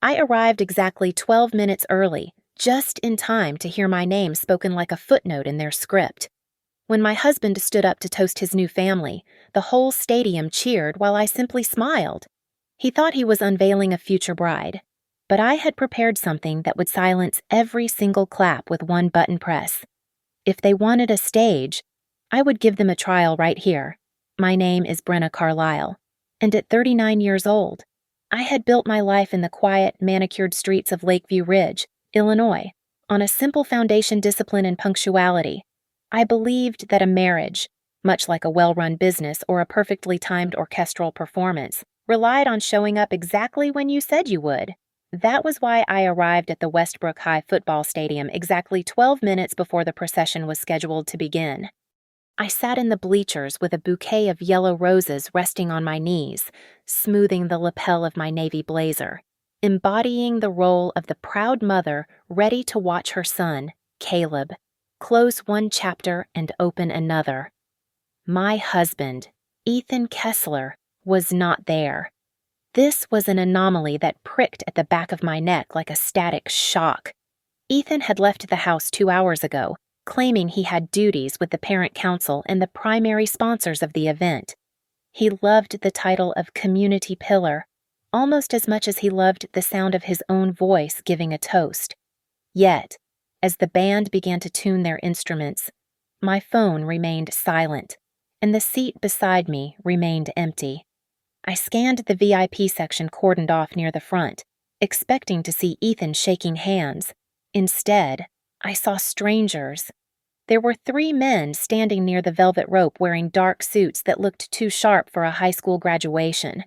I arrived exactly 12 minutes early, just in time to hear my name spoken like a footnote in their script. When my husband stood up to toast his new family, the whole stadium cheered while I simply smiled. He thought he was unveiling a future bride, but I had prepared something that would silence every single clap with one button press. If they wanted a stage, I would give them a trial right here. My name is Brenna Carlisle, and at 39 years old, I had built my life in the quiet, manicured streets of Lakeview Ridge, Illinois, on a simple foundation discipline and punctuality. I believed that a marriage, much like a well-run business or a perfectly timed orchestral performance, relied on showing up exactly when you said you would. That was why I arrived at the Westbrook High football stadium exactly 12 minutes before the procession was scheduled to begin. I sat in the bleachers with a bouquet of yellow roses resting on my knees, smoothing the lapel of my navy blazer, embodying the role of the proud mother ready to watch her son, Caleb, close one chapter and open another. My husband, Ethan Kessler, was not there. This was an anomaly that pricked at the back of my neck like a static shock. Ethan had left the house 2 hours ago, claiming he had duties with the parent council and the primary sponsors of the event. He loved the title of community pillar, almost as much as he loved the sound of his own voice giving a toast. Yet, as the band began to tune their instruments, my phone remained silent, and the seat beside me remained empty. I scanned the VIP section cordoned off near the front, expecting to see Ethan shaking hands. Instead, I saw strangers. There were 3 men standing near the velvet rope wearing dark suits that looked too sharp for a high school graduation.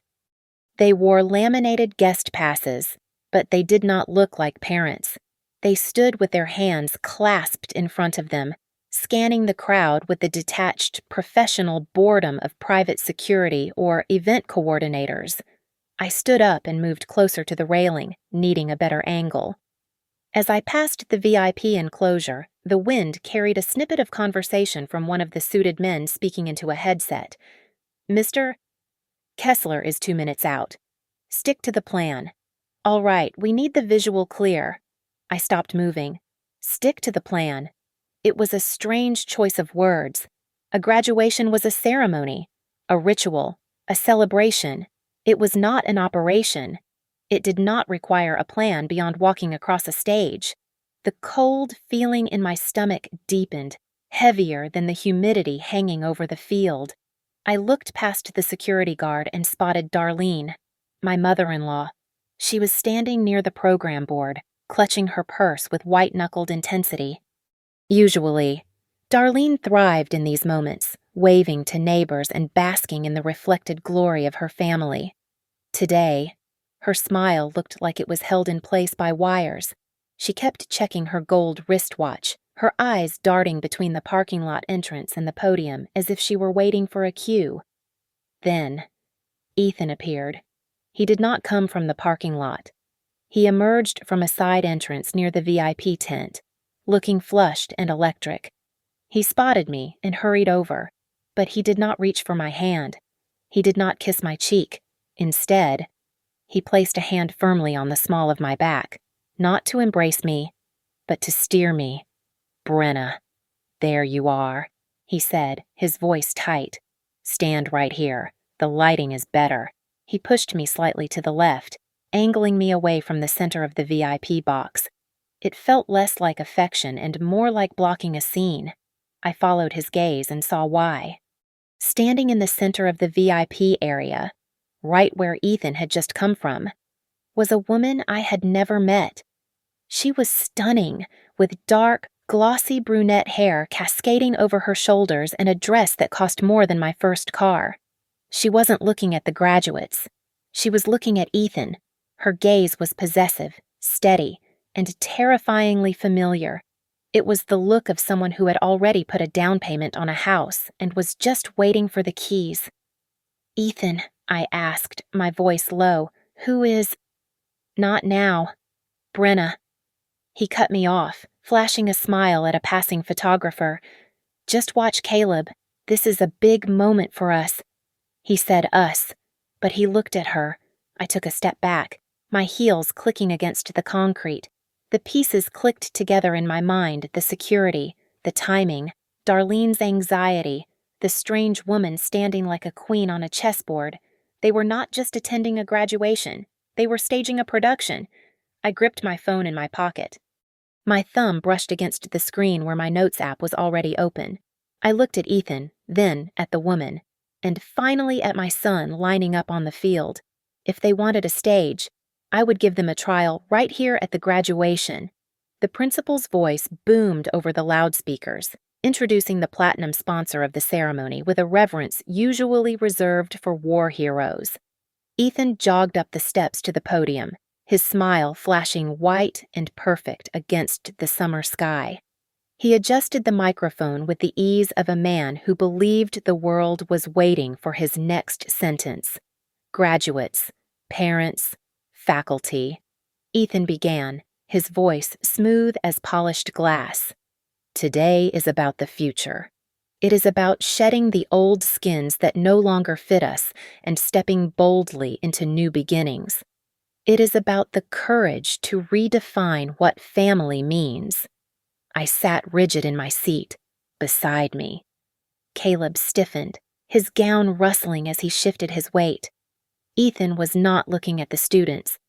They wore laminated guest passes, but they did not look like parents. They stood with their hands clasped in front of them, scanning the crowd with the detached, professional boredom of private security or event coordinators. I stood up and moved closer to the railing, needing a better angle. As I passed the VIP enclosure, the wind carried a snippet of conversation from one of the suited men speaking into a headset. "Mr. Kessler is 2 minutes out. Stick to the plan. All right, we need the visual clear." I stopped moving. Stick to the plan. It was a strange choice of words. A graduation was a ceremony, a ritual, a celebration. It was not an operation. It did not require a plan beyond walking across a stage. The cold feeling in my stomach deepened, heavier than the humidity hanging over the field. I looked past the security guard and spotted Darlene, my mother-in-law. She was standing near the program board, clutching her purse with white-knuckled intensity. Usually, Darlene thrived in these moments, waving to neighbors and basking in the reflected glory of her family. Today, her smile looked like it was held in place by wires. She kept checking her gold wristwatch, her eyes darting between the parking lot entrance and the podium as if she were waiting for a cue. Then, Ethan appeared. He did not come from the parking lot. He emerged from a side entrance near the VIP tent, looking flushed and electric. He spotted me and hurried over, but he did not reach for my hand. He did not kiss my cheek. Instead, he placed a hand firmly on the small of my back, not to embrace me, but to steer me. "Brenna, there you are," he said, his voice tight. "Stand right here. The lighting is better." He pushed me slightly to the left, angling me away from the center of the VIP box. It felt less like affection and more like blocking a scene. I followed his gaze and saw why. Standing in the center of the VIP area, right where Ethan had just come from, was a woman I had never met. She was stunning, with dark, glossy brunette hair cascading over her shoulders and a dress that cost more than my first car. She wasn't looking at the graduates. She was looking at Ethan. Her gaze was possessive, steady, and terrifyingly familiar. It was the look of someone who had already put a down payment on a house and was just waiting for the keys. "Ethan," I asked, my voice low, "who is—" "Not now. Brenna." He cut me off, flashing a smile at a passing photographer. "Just watch Caleb. This is a big moment for us." He said us, but he looked at her. I took a step back, my heels clicking against the concrete. The pieces clicked together in my mind, the security, the timing, Darlene's anxiety, the strange woman standing like a queen on a chessboard. They were not just attending a graduation. They were staging a production. I gripped my phone in my pocket. My thumb brushed against the screen where my notes app was already open. I looked at Ethan, then at the woman, and finally at my son lining up on the field. If they wanted a stage, I would give them a trial right here at the graduation. The principal's voice boomed over the loudspeakers, introducing the platinum sponsor of the ceremony with a reverence usually reserved for war heroes. Ethan jogged up the steps to the podium, his smile flashing white and perfect against the summer sky. He adjusted the microphone with the ease of a man who believed the world was waiting for his next sentence. Graduates, parents, faculty. Ethan began, his voice smooth as polished glass. Today is about the future. It is about shedding the old skins that no longer fit us and stepping boldly into new beginnings. It is about the courage to redefine what family means. I sat rigid in my seat, beside me. Caleb stiffened, his gown rustling as he shifted his weight. Ethan was not looking at the students.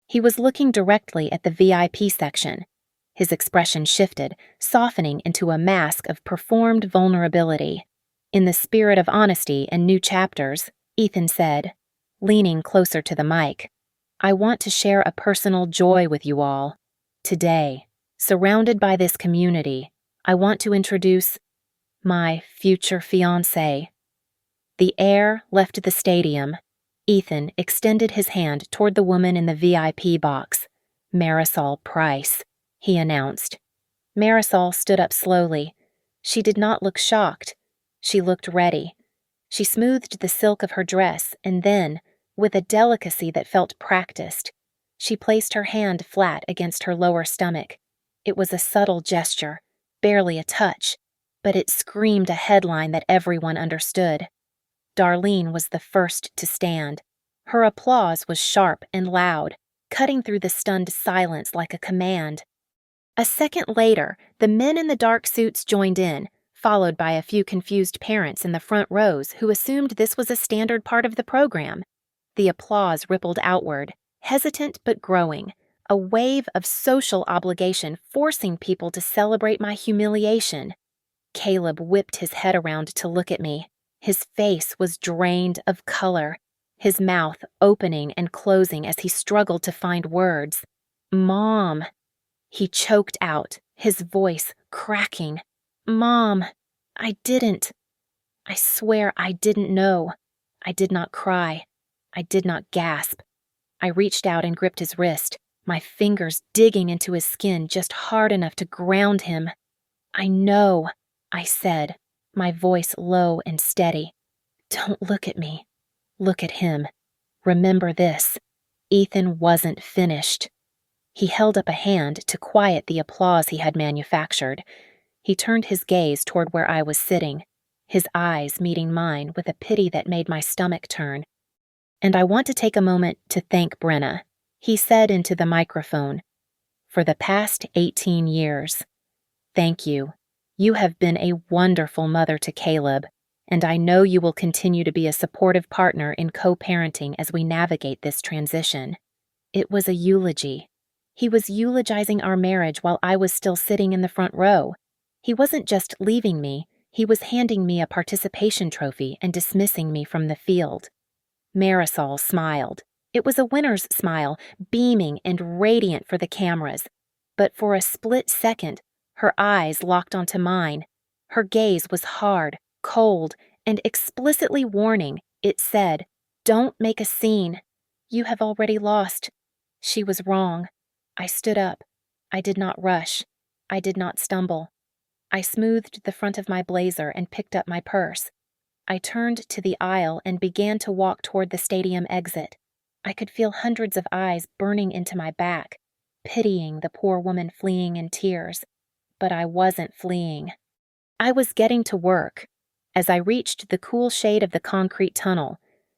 He was looking directly at the VIP section. His expression shifted, softening into a mask of performed vulnerability. In the spirit of honesty and new chapters, Ethan said, leaning closer to the mic, I want to share a personal joy with you all. Today, surrounded by this community, I want to introduce my future fiancé. The air left the stadium. Ethan extended his hand toward the woman in the VIP box. Marisol Price, he announced. Marisol stood up slowly. She did not look shocked. She looked ready. She smoothed the silk of her dress and then, with a delicacy that felt practiced, she placed her hand flat against her lower stomach. It was a subtle gesture, barely a touch, but it screamed a headline that everyone understood. Darlene was the first to stand. Her applause was sharp and loud, cutting through the stunned silence like a command. A second later, the men in the dark suits joined in, followed by a few confused parents in the front rows who assumed this was a standard part of the program. The applause rippled outward, hesitant but growing, a wave of social obligation forcing people to celebrate my humiliation. Caleb whipped his head around to look at me. His face was drained of color, his mouth opening and closing as he struggled to find words. Mom, he choked out, his voice cracking. Mom, I swear I didn't know. I did not cry. I did not gasp. I reached out and gripped his wrist, my fingers digging into his skin just hard enough to ground him. I know, I said, my voice low and steady. Don't look at me. Look at him. Remember this. Ethan wasn't finished. He held up a hand to quiet the applause he had manufactured. He turned his gaze toward where I was sitting, his eyes meeting mine with a pity that made my stomach turn. And I want to take a moment to thank Brenna, he said into the microphone, for the past 18 years. Thank you. You have been a wonderful mother to Caleb, and I know you will continue to be a supportive partner in co-parenting as we navigate this transition. It was a eulogy. He was eulogizing our marriage while I was still sitting in the front row. He wasn't just leaving me, he was handing me a participation trophy and dismissing me from the field. Marisol smiled. It was a winner's smile, beaming and radiant for the cameras. But for a split second, her eyes locked onto mine. Her gaze was hard, cold, and explicitly warning. It said, "Don't make a scene. You have already lost." She was wrong. I stood up. I did not rush. I did not stumble. I smoothed the front of my blazer and picked up my purse. I turned to the aisle and began to walk toward the stadium exit. I could feel hundreds of eyes burning into my back, pitying the poor woman fleeing in tears. But I wasn't fleeing. I was getting to work. As I reached the cool shade of the concrete tunnel,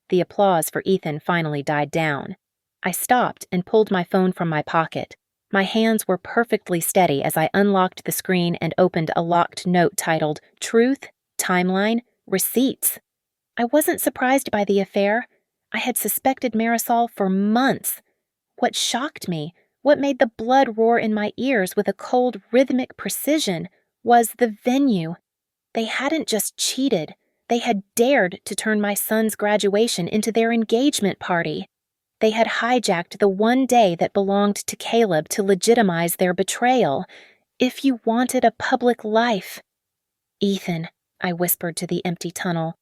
the applause for Ethan finally died down. I stopped and pulled my phone from my pocket. My hands were perfectly steady as I unlocked the screen and opened a locked note titled Truth, Timeline, Receipts. I wasn't surprised by the affair. I had suspected Marisol for months. What shocked me, what made the blood roar in my ears with a cold, rhythmic precision, was the venue. They hadn't just cheated, they had dared to turn my son's graduation into their engagement party. They had hijacked the one day that belonged to Caleb to legitimize their betrayal. If you wanted a public life. Ethan, I whispered to the empty tunnel,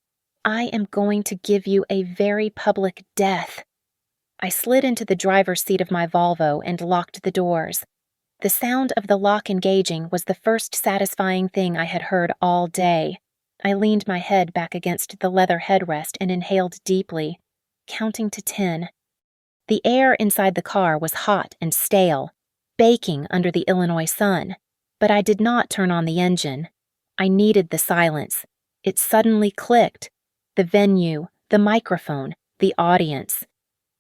I am going to give you a very public death. I slid into the driver's seat of my Volvo and locked the doors. The sound of the lock engaging was the first satisfying thing I had heard all day. I leaned my head back against the leather headrest and inhaled deeply, counting to 10. The air inside the car was hot and stale, baking under the Illinois sun, but I did not turn on the engine. I needed the silence. It suddenly clicked. The venue, the microphone, the audience.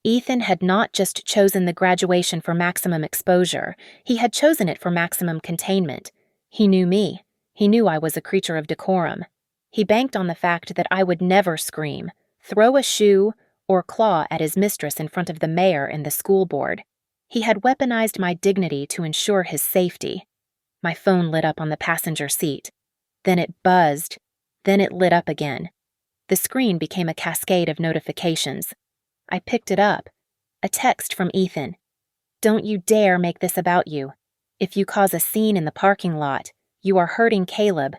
Ethan had not just chosen the graduation for maximum exposure, he had chosen it for maximum containment. He knew me. He knew I was a creature of decorum. He banked on the fact that I would never scream, throw a shoe, or claw at his mistress in front of the mayor and the school board. He had weaponized my dignity to ensure his safety. My phone lit up on the passenger seat. Then it buzzed. Then it lit up again. The screen became a cascade of notifications. I picked it up. A text from Ethan. Don't you dare make this about you. If you cause a scene in the parking lot, you are hurting Caleb.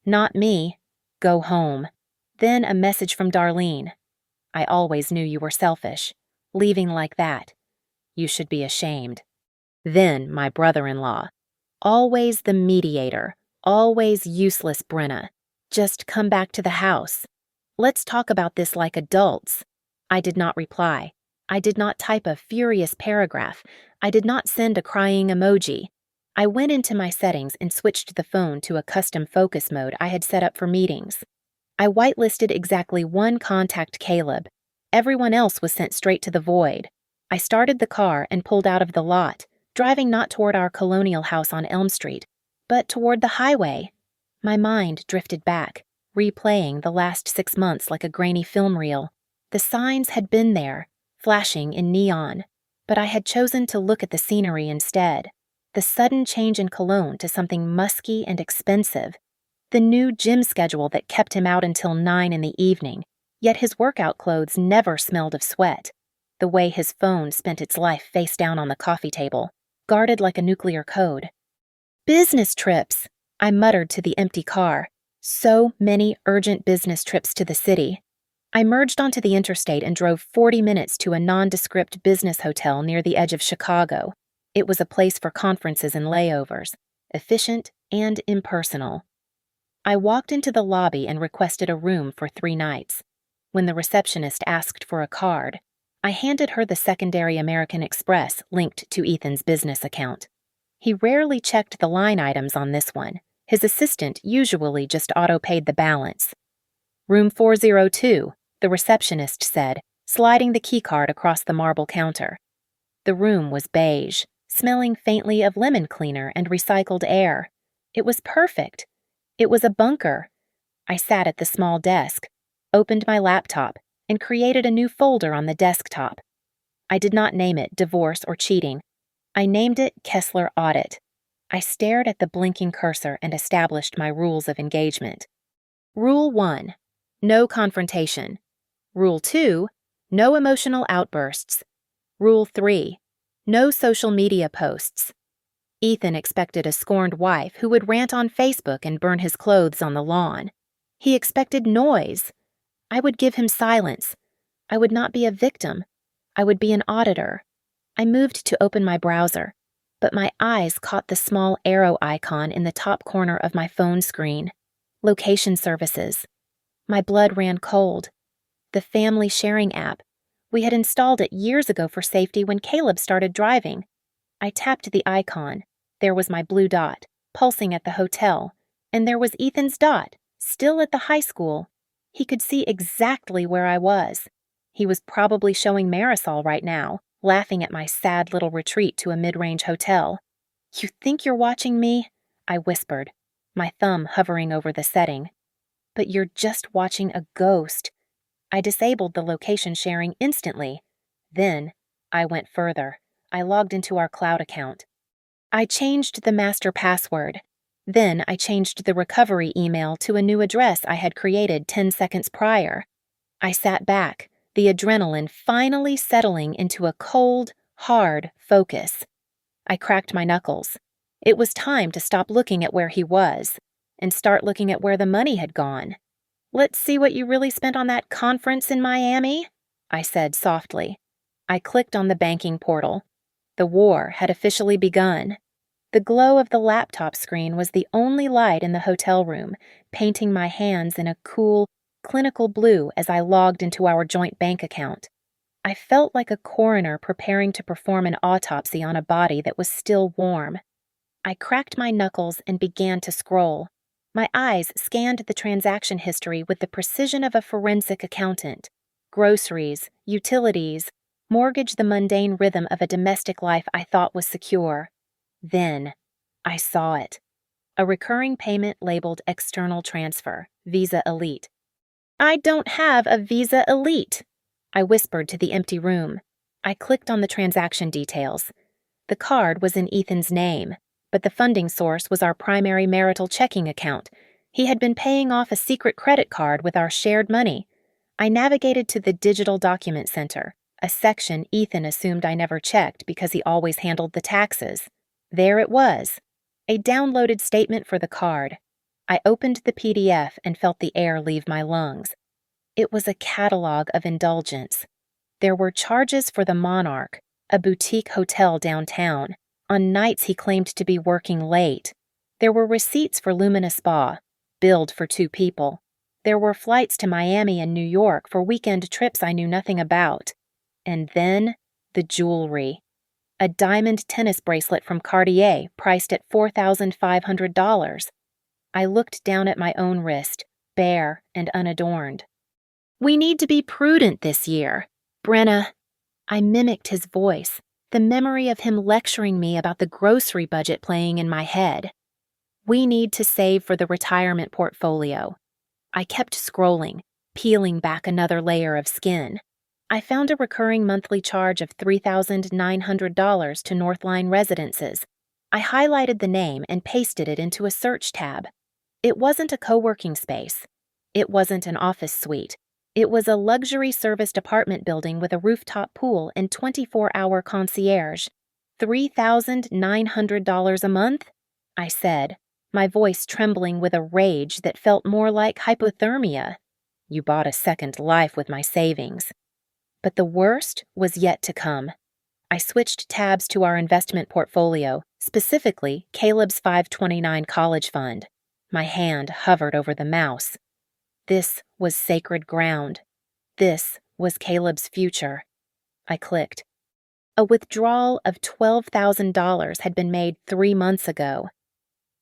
Not me. Go home. Then a message from Darlene. I always knew you were selfish. Leaving like that. You should be ashamed. Then my brother-in-law. Always the mediator. Always useless Brenna. Just come back to the house. Let's talk about this like adults. I did not reply. I did not type a furious paragraph. I did not send a crying emoji. I went into my settings and switched the phone to a custom focus mode I had set up for meetings. I whitelisted exactly one contact Caleb. Everyone else was sent straight to the void. I started the car and pulled out of the lot, driving not toward our colonial house on Elm Street, but toward the highway. My mind drifted back, replaying the last 6 months like a grainy film reel. The signs had been there, flashing in neon, but I had chosen to look at the scenery instead. The sudden change in Cologne to something musky and expensive. The new gym schedule that kept him out until 9 in the evening, yet his workout clothes never smelled of sweat. The way his phone spent its life face down on the coffee table, guarded like a nuclear code. Business trips, I muttered to the empty car. So many urgent business trips to the city. I merged onto the interstate and drove 40 minutes to a nondescript business hotel near the edge of Chicago. It was a place for conferences and layovers, efficient and impersonal. I walked into the lobby and requested a room for 3 nights. When the receptionist asked for a card, I handed her the secondary American Express linked to Ethan's business account. He rarely checked the line items on this one. His assistant usually just auto-paid the balance. Room 402, the receptionist said, sliding the keycard across the marble counter. The room was beige, smelling faintly of lemon cleaner and recycled air. It was perfect. It was a bunker. I sat at the small desk, opened my laptop, and created a new folder on the desktop. I did not name it divorce or cheating. I named it Kessler Audit. I stared at the blinking cursor and established my rules of engagement. Rule 1. No confrontation. Rule 2. No emotional outbursts. Rule 3. No social media posts. Ethan expected a scorned wife who would rant on Facebook and burn his clothes on the lawn. He expected noise. I would give him silence. I would not be a victim. I would be an auditor. I moved to open my browser, but my eyes caught the small arrow icon in the top corner of my phone screen. Location services. My blood ran cold. The family sharing app. We had installed it years ago for safety when Caleb started driving. I tapped the icon. There was my blue dot, pulsing at the hotel, and there was Ethan's dot, still at the high school. He could see exactly where I was. He was probably showing Marisol right now, laughing at my sad little retreat to a mid-range hotel. "You think you're watching me?" I whispered, my thumb hovering over the setting. "But you're just watching a ghost." I disabled the location sharing instantly. Then, I went further. I logged into our cloud account. I changed the master password. Then I changed the recovery email to a new address I had created 10 seconds prior. I sat back, the adrenaline finally settling into a cold, hard focus. I cracked my knuckles. It was time to stop looking at where he was and start looking at where the money had gone. "Let's see what you really spent on that conference in Miami," I said softly. I clicked on the banking portal. The war had officially begun. The glow of the laptop screen was the only light in the hotel room, painting my hands in a cool, clinical blue as I logged into our joint bank account. I felt like a coroner preparing to perform an autopsy on a body that was still warm. I cracked my knuckles and began to scroll. My eyes scanned the transaction history with the precision of a forensic accountant. Groceries, utilities, mortgage, the mundane rhythm of a domestic life I thought was secure. Then, I saw it. A recurring payment labeled External Transfer, Visa Elite. "I don't have a Visa Elite," I whispered to the empty room. I clicked on the transaction details. The card was in Ethan's name, but the funding source was our primary marital checking account. He had been paying off a secret credit card with our shared money. I navigated to the Digital Document Center, a section Ethan assumed I never checked because he always handled the taxes. There it was, a downloaded statement for the card. I opened the PDF and felt the air leave my lungs. It was a catalog of indulgence. There were charges for the Monarch, a boutique hotel downtown, on nights he claimed to be working late. There were receipts for Lumina Spa, billed for 2 people. There were flights to Miami and New York for weekend trips I knew nothing about. And then, the jewelry. A diamond tennis bracelet from Cartier priced at $4,500. I looked down at my own wrist, bare and unadorned. "We need to be prudent this year, Brenna." I mimicked his voice, the memory of him lecturing me about the grocery budget playing in my head. "We need to save for the retirement portfolio." I kept scrolling, peeling back another layer of skin. I found a recurring monthly charge of $3,900 to Northline Residences. I highlighted the name and pasted it into a search tab. It wasn't a co-working space. It wasn't an office suite. It was a luxury-serviced apartment building with a rooftop pool and 24-hour concierge. $3,900 a month? I said, my voice trembling with a rage that felt more like hypothermia. You bought a second life with my savings. But the worst was yet to come. I switched tabs to our investment portfolio, specifically Caleb's 529 college fund. My hand hovered over the mouse. This was sacred ground. This was Caleb's future. I clicked. A withdrawal of $12,000 had been made 3 months ago.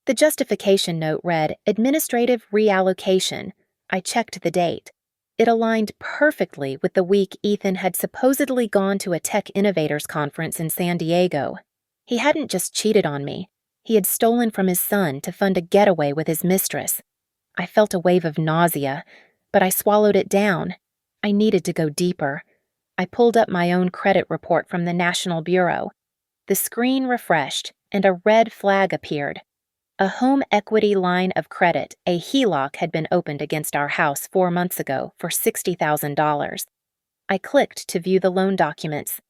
The justification note read, "Administrative reallocation." I checked the date. It aligned perfectly with the week Ethan had supposedly gone to a tech innovators conference in San Diego. He hadn't just cheated on me. He had stolen from his son to fund a getaway with his mistress. I felt a wave of nausea, but I swallowed it down. I needed to go deeper. I pulled up my own credit report from the National Bureau. The screen refreshed, and a red flag appeared. A home equity line of credit, a HELOC, had been opened against our house 4 months ago for $60,000. I clicked to view the loan documents.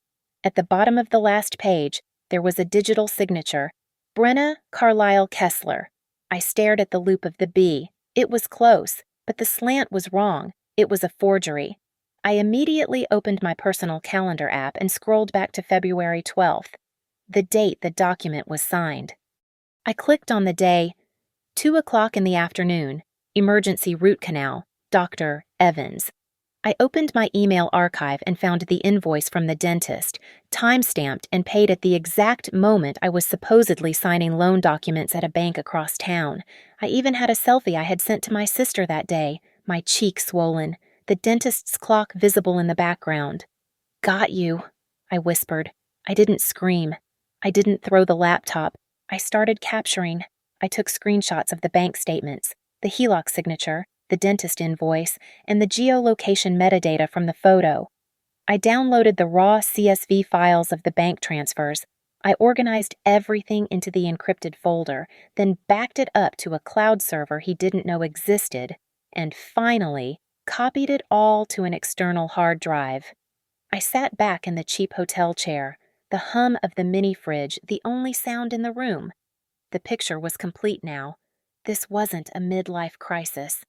At the bottom of the last page, there was a digital signature, Brenna Carlisle Kessler. I stared at the loop of the B. It was close, but the slant was wrong. It was a forgery. I immediately opened my personal calendar app and scrolled back to February 12th, the date the document was signed. I clicked on the day, 2 o'clock in the afternoon, emergency root canal, Dr. Evans. I opened my email archive and found the invoice from the dentist, time-stamped and paid at the exact moment I was supposedly signing loan documents at a bank across town. I even had a selfie I had sent to my sister that day, my cheek swollen, the dentist's clock visible in the background. "Got you," I whispered. I didn't scream. I didn't throw the laptop. I started capturing. I took screenshots of the bank statements, the HELOC signature, the dentist invoice, and the geolocation metadata from the photo. I downloaded the raw CSV files of the bank transfers. I organized everything into the encrypted folder, then backed it up to a cloud server he didn't know existed, and finally copied it all to an external hard drive. I sat back in the cheap hotel chair, the hum of the mini fridge the only sound in the room. The picture was complete now. This wasn't a midlife crisis.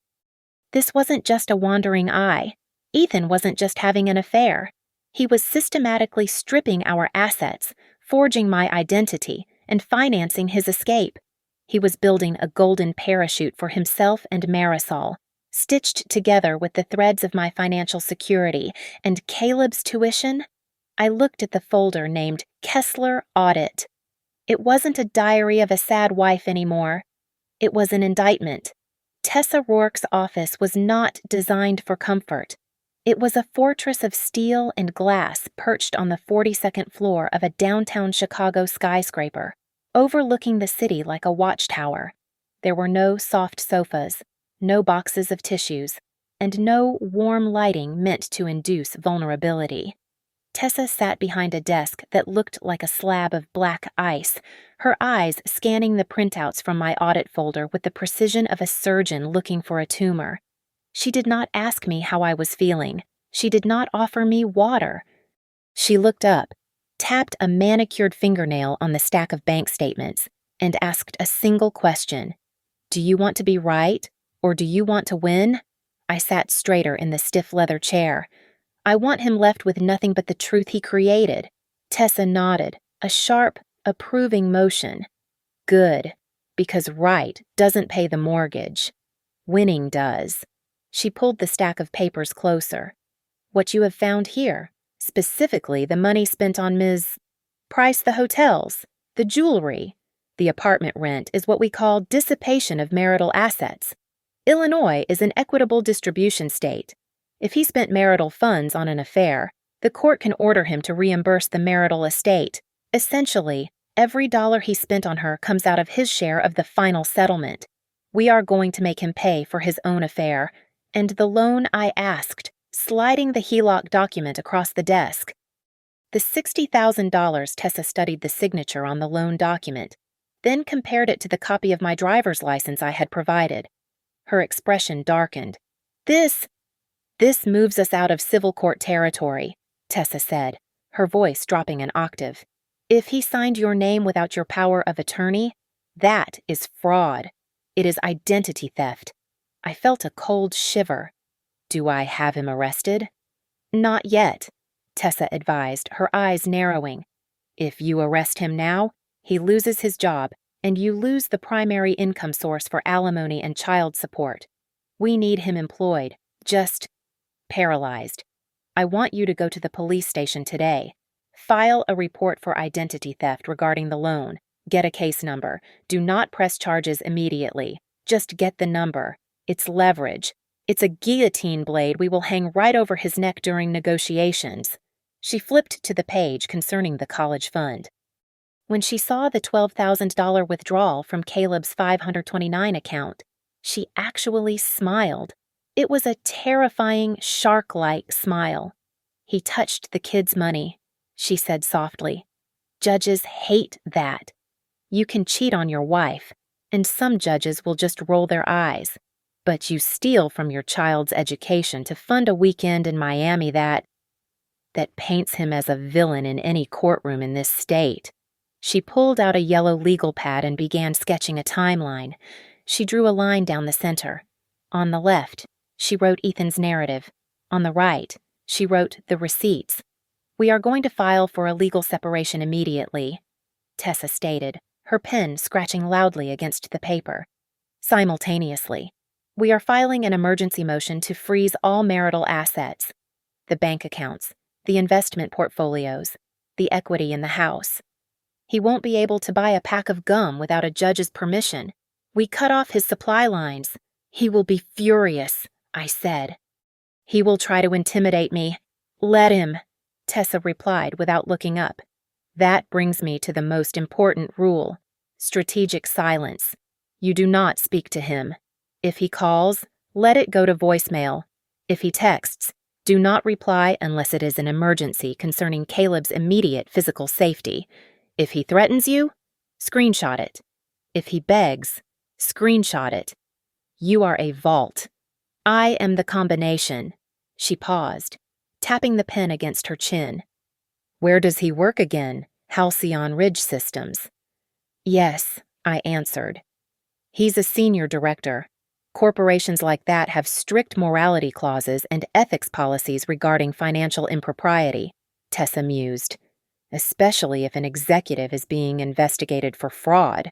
This wasn't just a wandering eye. Ethan wasn't just having an affair. He was systematically stripping our assets, forging my identity, and financing his escape. He was building a golden parachute for himself and Marisol, stitched together with the threads of my financial security and Caleb's tuition. I looked at the folder named Kessler Audit. It wasn't a diary of a sad wife anymore. It was an indictment. Tessa Rourke's office was not designed for comfort. It was a fortress of steel and glass perched on the 42nd floor of a downtown Chicago skyscraper, overlooking the city like a watchtower. There were no soft sofas, no boxes of tissues, and no warm lighting meant to induce vulnerability. Tessa sat behind a desk that looked like a slab of black ice, her eyes scanning the printouts from my audit folder with the precision of a surgeon looking for a tumor. She did not ask me how I was feeling. She did not offer me water. She looked up, tapped a manicured fingernail on the stack of bank statements, and asked a single question. Do you want to be right, or do you want to win? I sat straighter in the stiff leather chair. I want him left with nothing but the truth he created. Tessa nodded, a sharp, approving motion. Good, because right doesn't pay the mortgage. Winning does. She pulled the stack of papers closer. What you have found here, specifically the money spent on Ms. Price, the hotels, the jewelry, the apartment rent, is what we call dissipation of marital assets. Illinois is an equitable distribution state. If he spent marital funds on an affair, the court can order him to reimburse the marital estate. Essentially, every dollar he spent on her comes out of his share of the final settlement. We are going to make him pay for his own affair, and the loan I asked, sliding the HELOC document across the desk. The $60,000. Tessa studied the signature on the loan document, then compared it to the copy of my driver's license I had provided. Her expression darkened. This moves us out of civil court territory, Tessa said, her voice dropping an octave. If he signed your name without your power of attorney, that is fraud. It is identity theft. I felt a cold shiver. Do I have him arrested? Not yet, Tessa advised, her eyes narrowing. If you arrest him now, he loses his job, and you lose the primary income source for alimony and child support. We need him employed, just paralyzed. I want you to go to the police station today. File a report for identity theft regarding the loan. Get a case number. Do not press charges immediately. Just get the number. It's leverage. It's a guillotine blade we will hang right over his neck during negotiations. She flipped to the page concerning the college fund. When she saw the $12,000 withdrawal from Caleb's 529 account, she actually smiled. It was a terrifying, shark-like smile. He touched the kid's money, she said softly. Judges hate that. You can cheat on your wife, and some judges will just roll their eyes. But you steal from your child's education to fund a weekend in Miami that paints him as a villain in any courtroom in this state. She pulled out a yellow legal pad and began sketching a timeline. She drew a line down the center. On the left, she wrote Ethan's narrative. On the right, she wrote the receipts. We are going to file for a legal separation immediately, Tessa stated, her pen scratching loudly against the paper. Simultaneously, we are filing an emergency motion to freeze all marital assets, the bank accounts, the investment portfolios, the equity in the house. He won't be able to buy a pack of gum without a judge's permission. We cut off his supply lines. He will be furious, I said. He will try to intimidate me. Let him, Tessa replied without looking up. That brings me to the most important rule: strategic silence. You do not speak to him. If he calls, let it go to voicemail. If he texts, do not reply unless it is an emergency concerning Caleb's immediate physical safety. If he threatens you, screenshot it. If he begs, screenshot it. You are a vault. I am the combination. She paused, tapping the pen against her chin. Where does he work again? Halcyon Ridge Systems. Yes, I answered. He's a senior director. Corporations like that have strict morality clauses and ethics policies regarding financial impropriety, Tessa mused, especially if an executive is being investigated for fraud.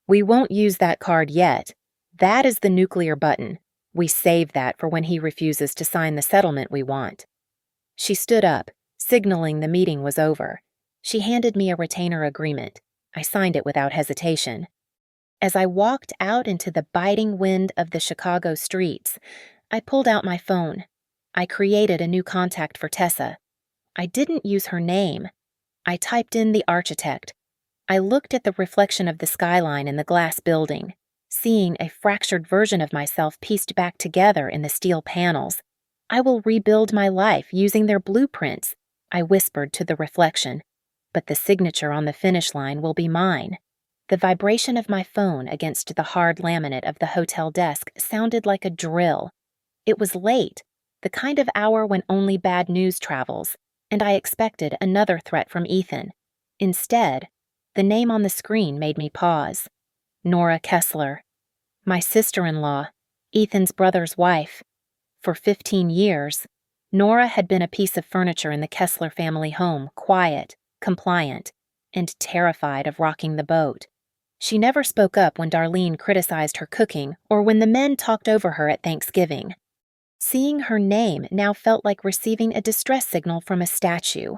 We won't use that card yet. That is the nuclear button. We save that for when he refuses to sign the settlement we want. She stood up, signaling the meeting was over. She handed me a retainer agreement. I signed it without hesitation. As I walked out into the biting wind of the Chicago streets, I pulled out my phone. I created a new contact for Tessa. I didn't use her name. I typed in the architect. I looked at the reflection of the skyline in the glass building, seeing a fractured version of myself pieced back together in the steel panels. I will rebuild my life using their blueprints, I whispered to the reflection. But the signature on the finish line will be mine. The vibration of my phone against the hard laminate of the hotel desk sounded like a drill. It was late, the kind of hour when only bad news travels, and I expected another threat from Ethan. Instead, the name on the screen made me pause. Nora Kessler. My sister-in-law, Ethan's brother's wife. For 15 years, Nora had been a piece of furniture in the Kessler family home, quiet, compliant, and terrified of rocking the boat. She never spoke up when Darlene criticized her cooking or when the men talked over her at Thanksgiving. Seeing her name now felt like receiving a distress signal from a statue.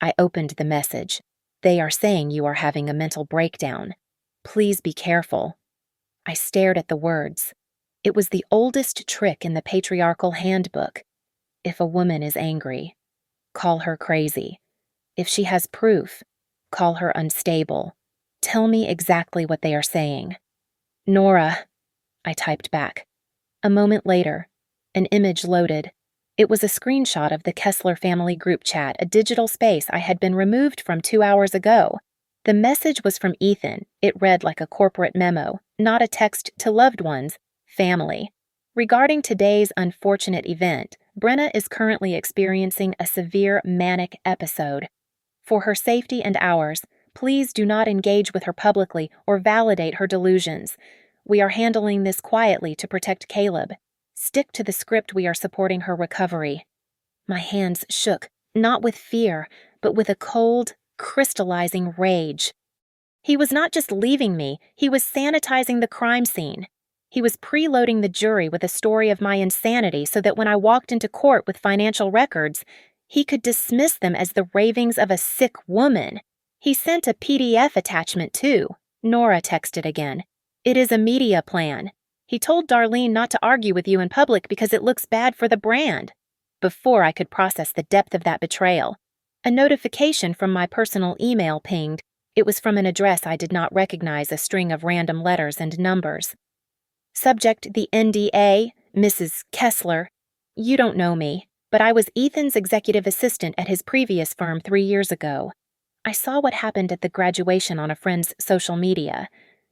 I opened the message. They are saying you are having a mental breakdown. Please be careful. I stared at the words. It was the oldest trick in the patriarchal handbook. If a woman is angry, call her crazy. If she has proof, call her unstable. Tell me exactly what they are saying. Nora, I typed back. A moment later, an image loaded. It was a screenshot of the Kessler family group chat, a digital space I had been removed from 2 hours ago. The message was from Ethan. It read like a corporate memo, not a text to loved ones, family. Regarding today's unfortunate event, Brenna is currently experiencing a severe manic episode. For her safety and ours, please do not engage with her publicly or validate her delusions. We are handling this quietly to protect Caleb. Stick to the script. We are supporting her recovery. My hands shook, not with fear, but with a cold, crystallizing rage. He was not just leaving me, he was sanitizing the crime scene. He was preloading the jury with a story of my insanity so that when I walked into court with financial records, he could dismiss them as the ravings of a sick woman. He sent a PDF attachment too. Nora texted again. It is a media plan. He told Darlene not to argue with you in public because it looks bad for the brand. Before I could process the depth of that betrayal, a notification from my personal email pinged. It was from an address I did not recognize, a string of random letters and numbers. Subject: the NDA, Mrs. Kessler. You don't know me, but I was Ethan's executive assistant at his previous firm 3 years ago. I saw what happened at the graduation on a friend's social media.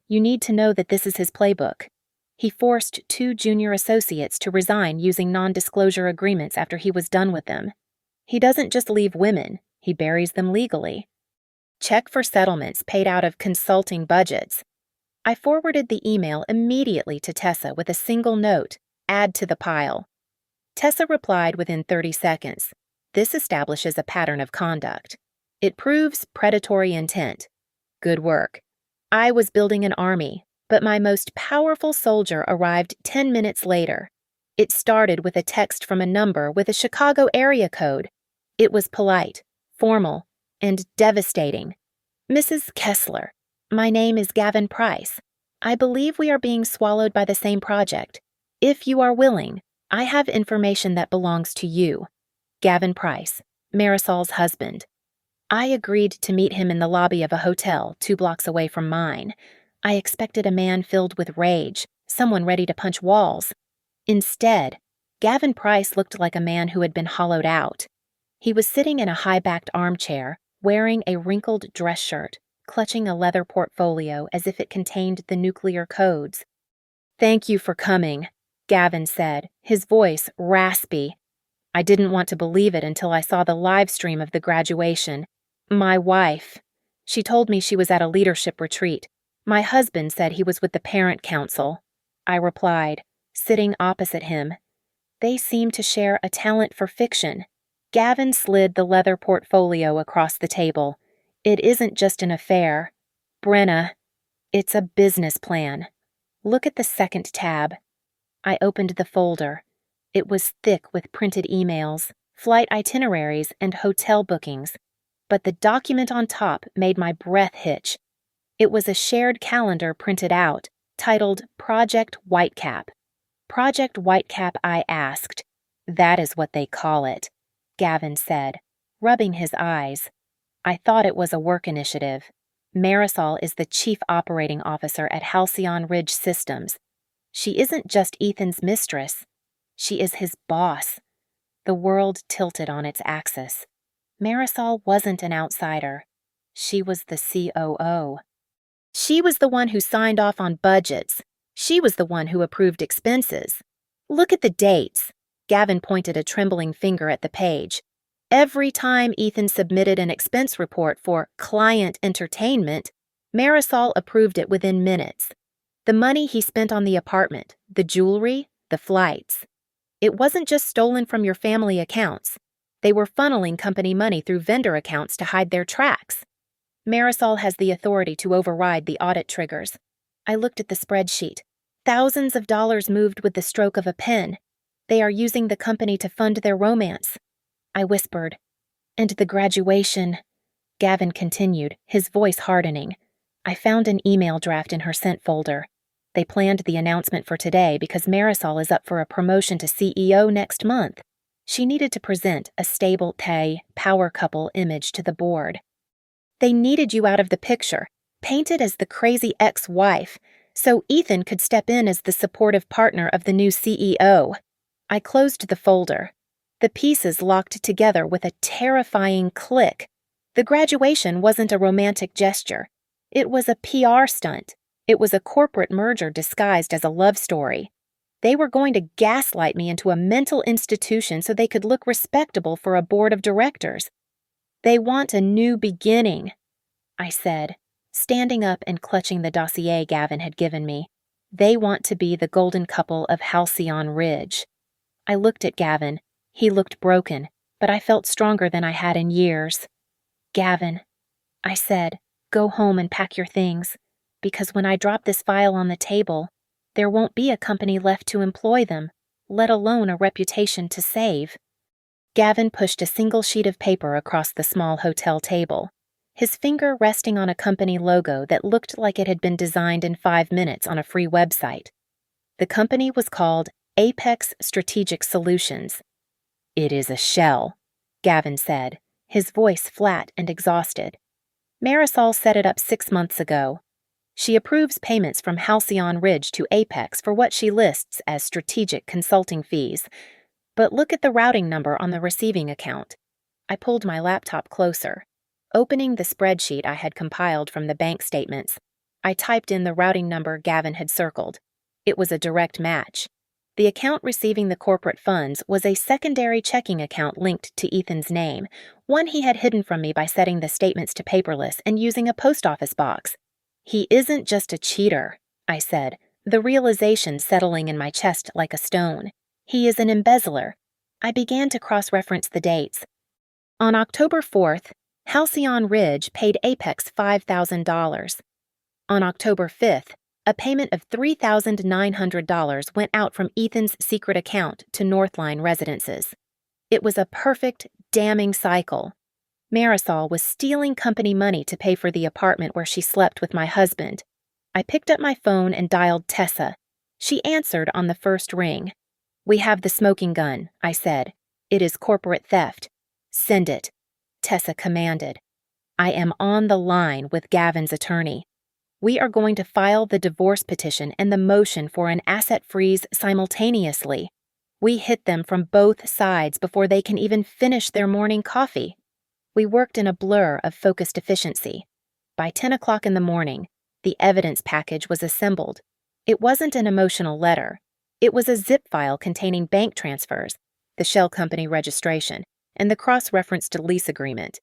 You need to know that this is his playbook. He forced 2 junior associates to resign using non-disclosure agreements after he was done with them. He doesn't just leave women, he buries them legally. Check for settlements paid out of consulting budgets. I forwarded the email immediately to Tessa with a single note, add to the pile. Tessa replied within 30 seconds. This establishes a pattern of conduct. It proves predatory intent. Good work. I was building an army, but my most powerful soldier arrived 10 minutes later. It started with a text from a number with a Chicago area code. It was polite, formal, and devastating. Mrs. Kessler, my name is Gavin Price. I believe we are being swallowed by the same project. If you are willing, I have information that belongs to you. Gavin Price. Marisol's husband. I agreed to meet him in the lobby of a hotel 2 blocks away from mine. I expected a man filled with rage, someone ready to punch walls. Instead, Gavin Price looked like a man who had been hollowed out. He was sitting in a high-backed armchair, wearing a wrinkled dress shirt, clutching a leather portfolio as if it contained the nuclear codes. "Thank you for coming," Gavin said, his voice raspy. I didn't want to believe it until I saw the live stream of the graduation. My wife. She told me she was at a leadership retreat. My husband said he was with the parent council. I replied, sitting opposite him. They seem to share a talent for fiction. Gavin slid the leather portfolio across the table. It isn't just an affair. Brenna, it's a business plan. Look at the second tab. I opened the folder. It was thick with printed emails, flight itineraries, and hotel bookings. But the document on top made my breath hitch. It was a shared calendar printed out, titled Project Whitecap. Project Whitecap, I asked. That is what they call it, Gavin said, rubbing his eyes. I thought it was a work initiative. Marisol is the chief operating officer at Halcyon Ridge Systems. She isn't just Ethan's mistress. She is his boss. The world tilted on its axis. Marisol wasn't an outsider. She was the COO. She was the one who signed off on budgets. She was the one who approved expenses. Look at the dates. Gavin pointed a trembling finger at the page. Every time Ethan submitted an expense report for client entertainment, Marisol approved it within minutes. The money he spent on the apartment, the jewelry, the flights. It wasn't just stolen from your family accounts. They were funneling company money through vendor accounts to hide their tracks. Marisol has the authority to override the audit triggers. I looked at the spreadsheet. Thousands of dollars moved with the stroke of a pen. They are using the company to fund their romance. I whispered. And the graduation. Gavin continued, his voice hardening. I found an email draft in her sent folder. They planned the announcement for today because Marisol is up for a promotion to CEO next month. She needed to present a stable pay, power couple image to the board. They needed you out of the picture, painted as the crazy ex-wife, so Ethan could step in as the supportive partner of the new CEO. I closed the folder. The pieces locked together with a terrifying click. The graduation wasn't a romantic gesture. It was a PR stunt. It was a corporate merger disguised as a love story. They were going to gaslight me into a mental institution so they could look respectable for a board of directors. They want a new beginning, I said, standing up and clutching the dossier Gavin had given me. They want to be the golden couple of Halcyon Ridge. I looked at Gavin. He looked broken, but I felt stronger than I had in years. Gavin, I said, go home and pack your things, because when I drop this file on the table, there won't be a company left to employ them, let alone a reputation to save. Gavin pushed a single sheet of paper across the small hotel table, his finger resting on a company logo that looked like it had been designed in 5 minutes on a free website. The company was called Apex Strategic Solutions. It is a shell, Gavin said, his voice flat and exhausted. Marisol set it up 6 months ago. She approves payments from Halcyon Ridge to Apex for what she lists as strategic consulting fees. But look at the routing number on the receiving account. I pulled my laptop closer. Opening the spreadsheet I had compiled from the bank statements, I typed in the routing number Gavin had circled. It was a direct match. The account receiving the corporate funds was a secondary checking account linked to Ethan's name, one he had hidden from me by setting the statements to paperless and using a post office box. He isn't just a cheater, I said, the realization settling in my chest like a stone. He is an embezzler. I began to cross-reference the dates. On October 4th, Halcyon Ridge paid Apex $5,000. On October 5th, a payment of $3,900 went out from Ethan's secret account to Northline Residences. It was a perfect, damning cycle. Marisol was stealing company money to pay for the apartment where she slept with my husband. I picked up my phone and dialed Tessa. She answered on the first ring. We have the smoking gun, I said. It is corporate theft. Send it, Tessa commanded. I am on the line with Gavin's attorney. We are going to file the divorce petition and the motion for an asset freeze simultaneously. We hit them from both sides before they can even finish their morning coffee. We worked in a blur of focused efficiency. By 10 o'clock in the morning, the evidence package was assembled. It wasn't an emotional letter. It was a zip file containing bank transfers, the shell company registration, and the cross-referenced lease agreement.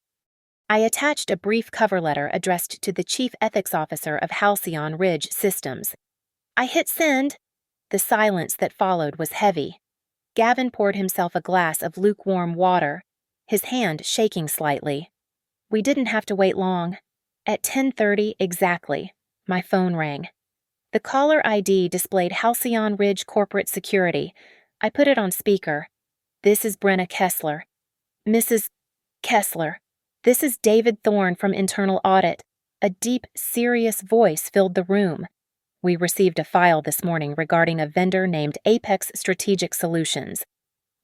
I attached a brief cover letter addressed to the Chief Ethics Officer of Halcyon Ridge Systems. I hit send. The silence that followed was heavy. Gavin poured himself a glass of lukewarm water, his hand shaking slightly. We didn't have to wait long. At 10:30 exactly, my phone rang. The caller ID displayed Halcyon Ridge Corporate Security. I put it on speaker. This is Brenna Kessler. Mrs. Kessler. This is David Thorne from Internal Audit. A deep, serious voice filled the room. We received a file this morning regarding a vendor named Apex Strategic Solutions.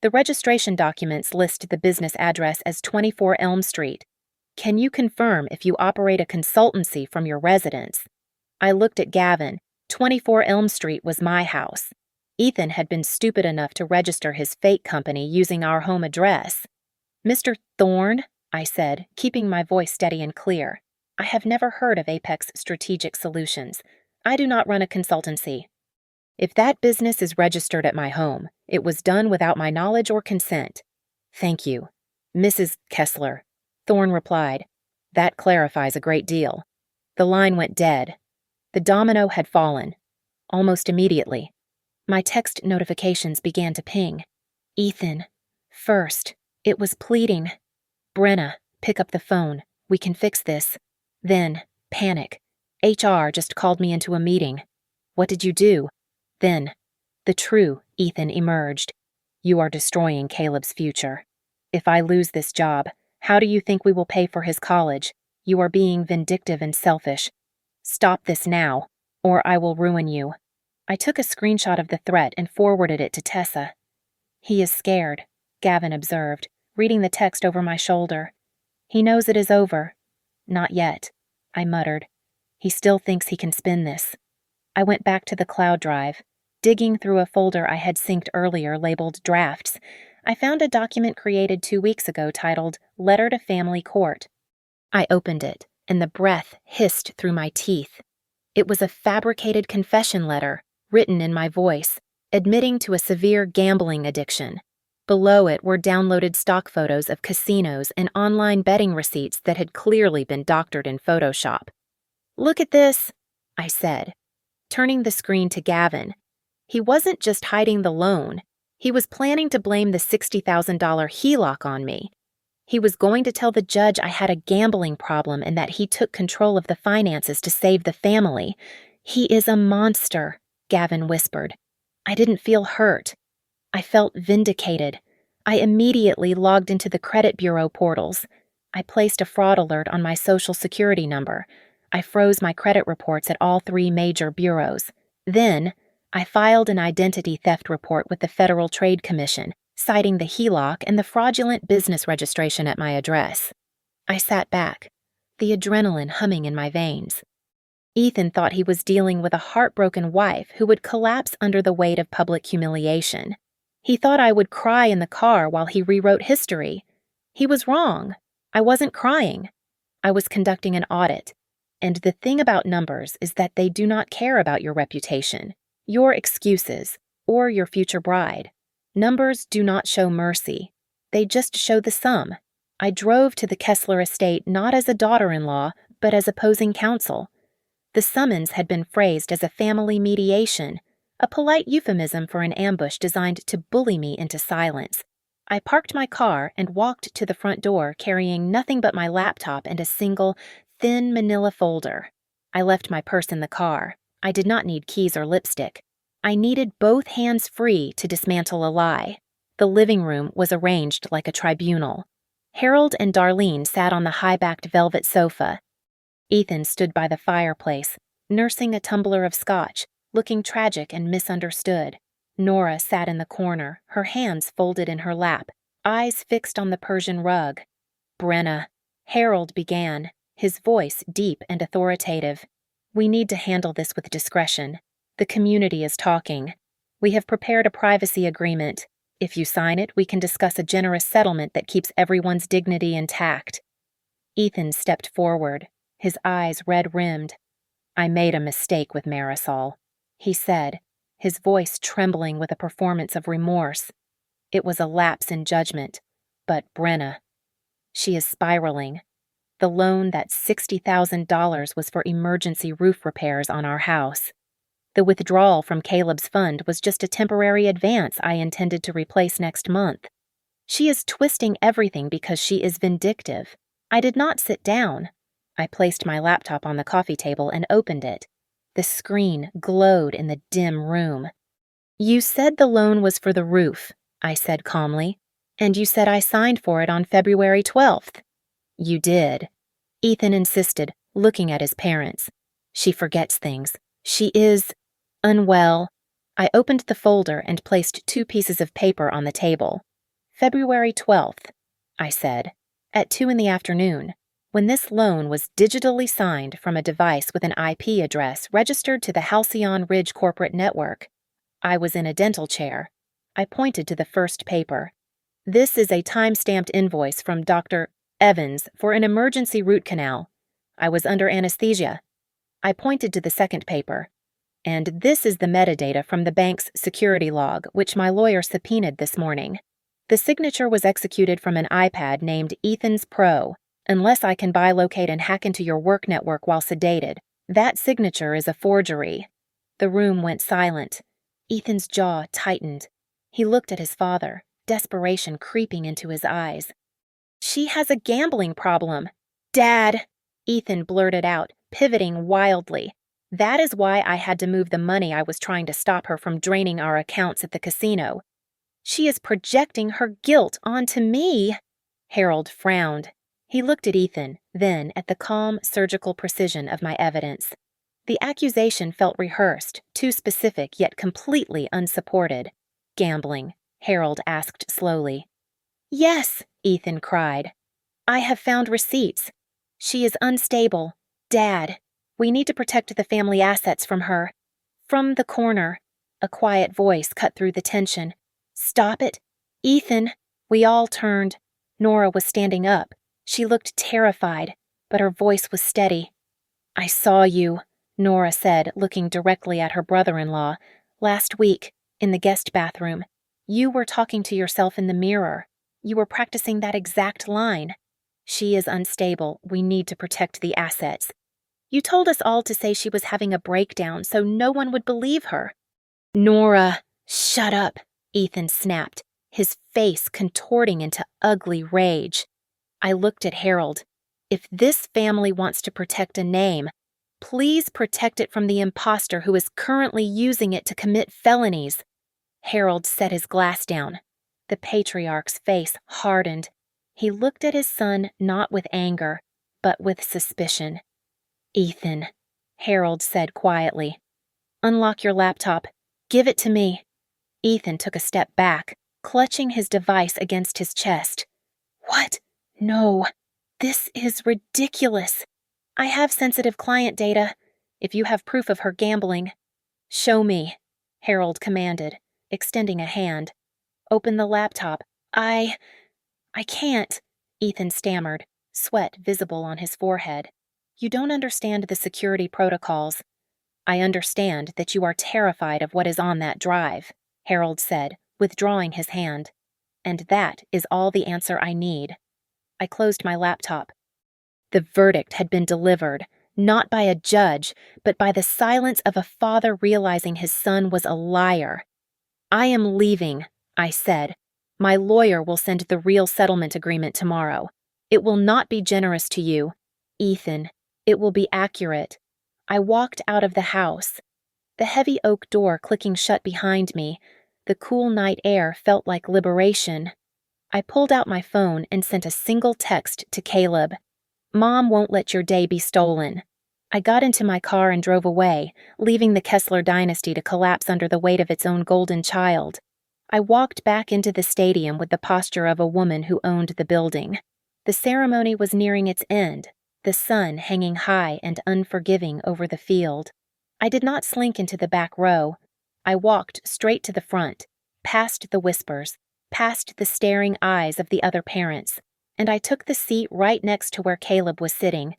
The registration documents list the business address as 24 Elm Street. Can you confirm if you operate a consultancy from your residence? I looked at Gavin. 24 Elm Street was my house. Ethan had been stupid enough to register his fake company using our home address. Mr. Thorne, I said, keeping my voice steady and clear. I have never heard of Apex Strategic Solutions. I do not run a consultancy. If that business is registered at my home, it was done without my knowledge or consent. Thank you, Mrs. Kessler, Thorne replied. That clarifies a great deal. The line went dead. The domino had fallen. Almost immediately, my text notifications began to ping. Ethan. First, it was pleading. Brenna, pick up the phone. We can fix this. Then, panic. HR just called me into a meeting. What did you do? Then, the true Ethan emerged. You are destroying Caleb's future. If I lose this job, how do you think we will pay for his college? You are being vindictive and selfish. Stop this now, or I will ruin you. I took a screenshot of the threat and forwarded it to Tessa. He is scared, Gavin observed, reading the text over my shoulder. He knows it is over. Not yet, I muttered. He still thinks he can spin this. I went back to the cloud drive. Digging through a folder I had synced earlier labeled Drafts, I found a document created 2 weeks ago titled Letter to Family Court. I opened it, and the breath hissed through my teeth. It was a fabricated confession letter, written in my voice, admitting to a severe gambling addiction. Below it were downloaded stock photos of casinos and online betting receipts that had clearly been doctored in Photoshop. Look at this, I said, turning the screen to Gavin. He wasn't just hiding the loan. He was planning to blame the $60,000 HELOC on me. He was going to tell the judge I had a gambling problem and that he took control of the finances to save the family. He is a monster, Gavin whispered. I didn't feel hurt. I felt vindicated. I immediately logged into the credit bureau portals. I placed a fraud alert on my Social Security number. I froze my credit reports at all 3 major bureaus. Then, I filed an identity theft report with the Federal Trade Commission, citing the HELOC and the fraudulent business registration at my address. I sat back, the adrenaline humming in my veins. Ethan thought he was dealing with a heartbroken wife who would collapse under the weight of public humiliation. He thought I would cry in the car while he rewrote history. He was wrong. I wasn't crying. I was conducting an audit. And the thing about numbers is that they do not care about your reputation, your excuses, or your future bride. Numbers do not show mercy. They just show the sum. I drove to the Kessler estate not as a daughter-in-law, but as opposing counsel. The summons had been phrased as a family mediation, a polite euphemism for an ambush designed to bully me into silence. I parked my car and walked to the front door carrying nothing but my laptop and a single, thin manila folder. I left my purse in the car. I did not need keys or lipstick. I needed both hands free to dismantle a lie. The living room was arranged like a tribunal. Harold and Darlene sat on the high-backed velvet sofa. Ethan stood by the fireplace, nursing a tumbler of scotch, looking tragic and misunderstood. Nora sat in the corner, her hands folded in her lap, eyes fixed on the Persian rug. "Brenna," Harold began, his voice deep and authoritative. "We need to handle this with discretion. The community is talking. We have prepared a privacy agreement. If you sign it, we can discuss a generous settlement that keeps everyone's dignity intact." Ethan stepped forward, his eyes red-rimmed. "I made a mistake with Marisol," he said, his voice trembling with a performance of remorse. "It was a lapse in judgment, but Brenna, she is spiraling. The loan, that $60,000, was for emergency roof repairs on our house. The withdrawal from Caleb's fund was just a temporary advance I intended to replace next month. She is twisting everything because she is vindictive. I did not sit down. I placed my laptop on the coffee table and opened it. The screen glowed in the dim room. "You said the loan was for the roof," I said calmly, "and you said I signed for it on February 12th. "You did," Ethan insisted, looking at his parents. "She forgets things. She is unwell." I opened the folder and placed 2 pieces of paper on the table. "February 12th, I said, at 2 in the afternoon, when this loan was digitally signed from a device with an IP address registered to the Halcyon Ridge corporate network. I was in a dental chair. I pointed to the first paper. This is a time-stamped invoice from Dr. Evans for an emergency root canal. I was under anesthesia." I pointed to the second paper. "And this is the metadata from the bank's security log, which my lawyer subpoenaed this morning. The signature was executed from an iPad named Ethan's Pro. Unless I can bilocate and hack into your work network while sedated, that signature is a forgery." The room went silent. Ethan's jaw tightened. He looked at his father, desperation creeping into his eyes. "She has a gambling problem." "Dad," Ethan blurted out, pivoting wildly. "That is why I had to move the money I was trying to stop her from draining our accounts at the casino. She is projecting her guilt onto me." Harold frowned. He looked at Ethan, then at the calm, surgical precision of my evidence. The accusation felt rehearsed, too specific yet completely unsupported. "Gambling?" Harold asked slowly. "Yes," Ethan cried. "I have found receipts. She is unstable. Dad, we need to protect the family assets from her." From the corner, a quiet voice cut through the tension. "Stop it. Ethan." We all turned. Nora was standing up. She looked terrified, but her voice was steady. "I saw you," Nora said, looking directly at her brother-in-law. "Last week, in the guest bathroom. You were talking to yourself in the mirror. You were practicing that exact line. She is unstable. We need to protect the assets. You told us all to say she was having a breakdown so no one would believe her." "Nora, shut up," Ethan snapped, his face contorting into ugly rage. I looked at Harold. "If this family wants to protect a name, please protect it from the imposter who is currently using it to commit felonies." Harold set his glass down. The patriarch's face hardened. He looked at his son not with anger, but with suspicion. "Ethan," Harold said quietly, "unlock your laptop. Give it to me." Ethan took a step back, clutching his device against his chest. "What? No. This is ridiculous. I have sensitive client data. If you have proof of her gambling." "Show me," Harold commanded, extending a hand. "Open the laptop." I can't," Ethan stammered, sweat visible on his forehead. "You don't understand the security protocols." "I understand that you are terrified of what is on that drive," Harold said, withdrawing his hand. "And that is all the answer I need." I closed my laptop. The verdict had been delivered, not by a judge, but by the silence of a father realizing his son was a liar. "I am leaving," I said. "My lawyer will send the real settlement agreement tomorrow. It will not be generous to you, Ethan. It will be accurate." I walked out of the house. The heavy oak door clicking shut behind me, the cool night air felt like liberation. I pulled out my phone and sent a single text to Caleb. "Mom won't let your day be stolen." I got into my car and drove away, leaving the Kessler dynasty to collapse under the weight of its own golden child. I walked back into the stadium with the posture of a woman who owned the building. The ceremony was nearing its end, the sun hanging high and unforgiving over the field. I did not slink into the back row. I walked straight to the front, past the whispers, past the staring eyes of the other parents, and I took the seat right next to where Caleb was sitting.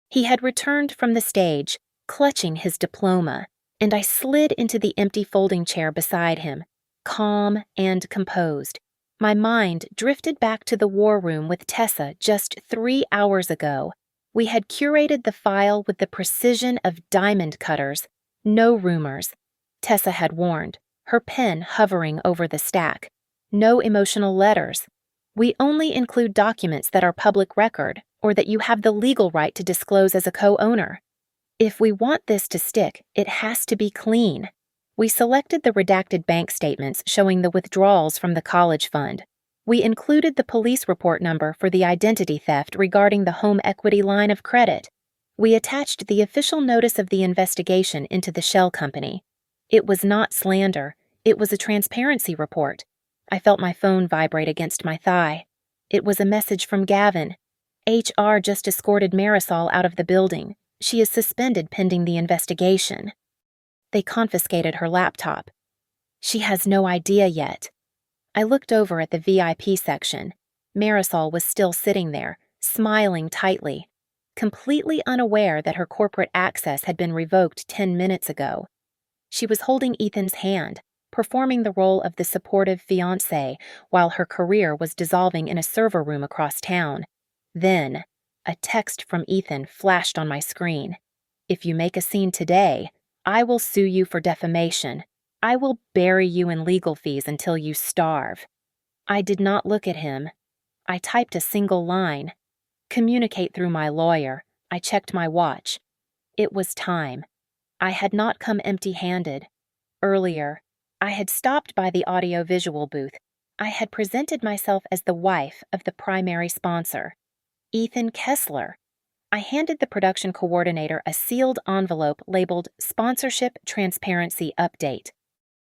He had returned from the stage, clutching his diploma, and I slid into the empty folding chair beside him, calm and composed. My mind drifted back to the war room with Tessa just 3 hours ago. We had curated the file with the precision of diamond cutters, no rumors. Tessa had warned, her pen hovering over the stack. No emotional letters. We only include documents that are public record or that you have the legal right to disclose as a co-owner. If we want this to stick, it has to be clean. We selected the redacted bank statements showing the withdrawals from the college fund. We included the police report number for the identity theft regarding the home equity line of credit. We attached the official notice of the investigation into the shell company. It was not slander. It was a transparency report. I felt my phone vibrate against my thigh. It was a message from Gavin. HR just escorted Marisol out of the building. She is suspended pending the investigation. They confiscated her laptop. She has no idea yet. I looked over at the VIP section. Marisol was still sitting there, smiling tightly, completely unaware that her corporate access had been revoked 10 minutes ago. She was holding Ethan's hand, performing the role of the supportive fiancé while her career was dissolving in a server room across town. Then, a text from Ethan flashed on my screen. If you make a scene today, I will sue you for defamation. I will bury you in legal fees until you starve. I did not look at him. I typed a single line. Communicate through my lawyer. I checked my watch. It was time. I had not come empty-handed. Earlier, I had stopped by the audio-visual booth. I had presented myself as the wife of the primary sponsor, Ethan Kessler. I handed the production coordinator a sealed envelope labeled Sponsorship Transparency Update.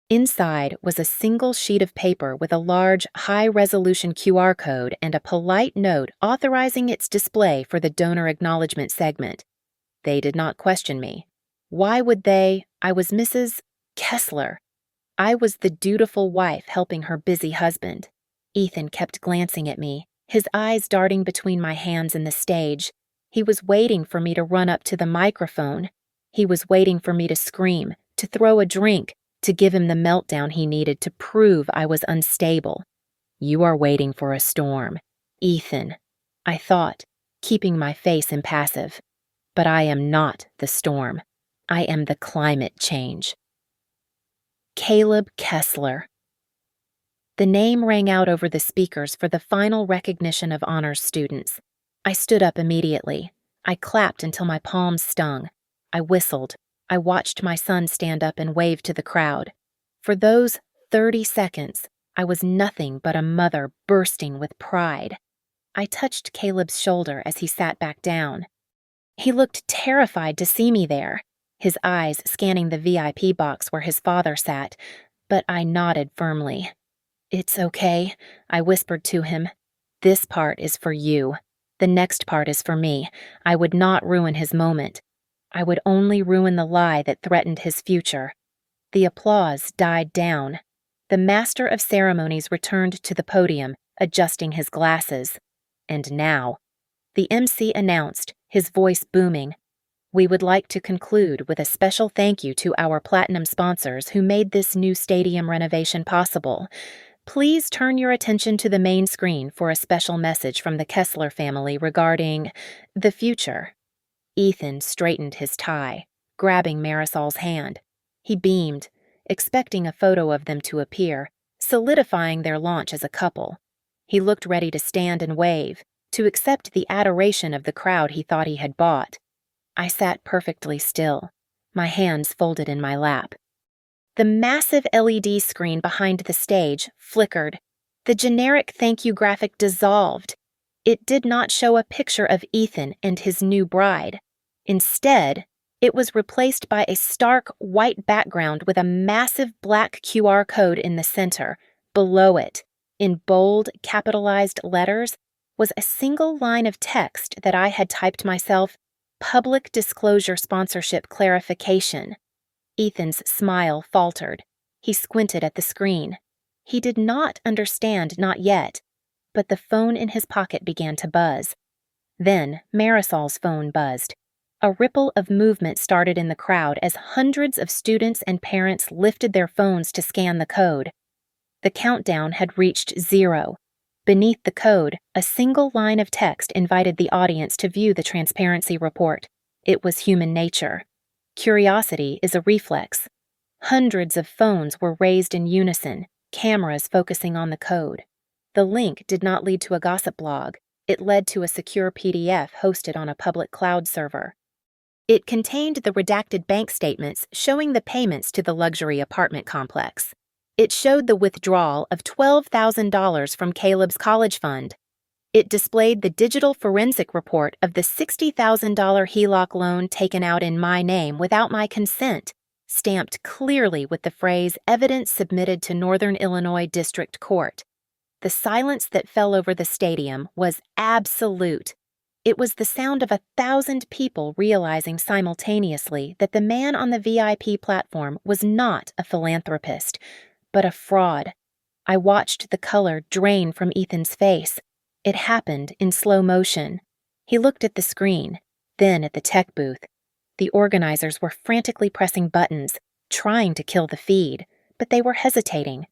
Inside was a single sheet of paper with a large, high-resolution QR code and a polite note authorizing its display for the donor acknowledgement segment. They did not question me. Why would they? I was Mrs. Kessler. I was the dutiful wife helping her busy husband. Ethan kept glancing at me, his eyes darting between my hands and the stage. He was waiting for me to run up to the microphone. He was waiting for me to scream, to throw a drink, to give him the meltdown he needed to prove I was unstable. You are waiting for a storm, Ethan, I thought, keeping my face impassive. But I am not the storm. I am the climate change. Caleb Kessler. The name rang out over the speakers for the final recognition of honors students. I stood up immediately. I clapped until my palms stung. I whistled. I watched my son stand up and wave to the crowd. For those 30 seconds, I was nothing but a mother bursting with pride. I touched Caleb's shoulder as he sat back down. He looked terrified to see me there, his eyes scanning the VIP box where his father sat, but I nodded firmly. It's okay, I whispered to him. This part is for you. The next part is for me. I would not ruin his moment. I would only ruin the lie that threatened his future. The applause died down. The master of ceremonies returned to the podium, adjusting his glasses. And now, the MC announced, his voice booming, we would like to conclude with a special thank you to our platinum sponsors who made this new stadium renovation possible. Please turn your attention to the main screen for a special message from the Kessler family regarding the future. Ethan straightened his tie, grabbing Marisol's hand. He beamed, expecting a photo of them to appear, solidifying their launch as a couple. He looked ready to stand and wave, to accept the adoration of the crowd he thought he had bought. I sat perfectly still, my hands folded in my lap. The massive LED screen behind the stage flickered. The generic thank you graphic dissolved. It did not show a picture of Ethan and his new bride. Instead, it was replaced by a stark white background with a massive black QR code in the center, Below it, in bold, capitalized letters, was a single line of text that I had typed myself, "Public Disclosure Sponsorship Clarification." Ethan's smile faltered. He squinted at the screen. He did not understand, not yet, but the phone in his pocket began to buzz. Then Marisol's phone buzzed. A ripple of movement started in the crowd as hundreds of students and parents lifted their phones to scan the code. The countdown had reached 0. Beneath the code, a single line of text invited the audience to view the transparency report. It was human nature. Curiosity is a reflex. Hundreds of phones were raised in unison, cameras focusing on the code. The link did not lead to a gossip blog. It led to a secure PDF hosted on a public cloud server. It contained the redacted bank statements showing the payments to the luxury apartment complex. It showed the withdrawal of $12,000 from Caleb's college fund. It displayed the digital forensic report of the $60,000 HELOC loan taken out in my name without my consent, stamped clearly with the phrase "Evidence submitted to Northern Illinois District Court." The silence that fell over the stadium was absolute. It was the sound of 1,000 people realizing simultaneously that the man on the VIP platform was not a philanthropist, but a fraud. I watched the color drain from Ethan's face. It happened in slow motion. He looked at the screen, then at the tech booth. The organizers were frantically pressing buttons, trying to kill the feed, but they were hesitating.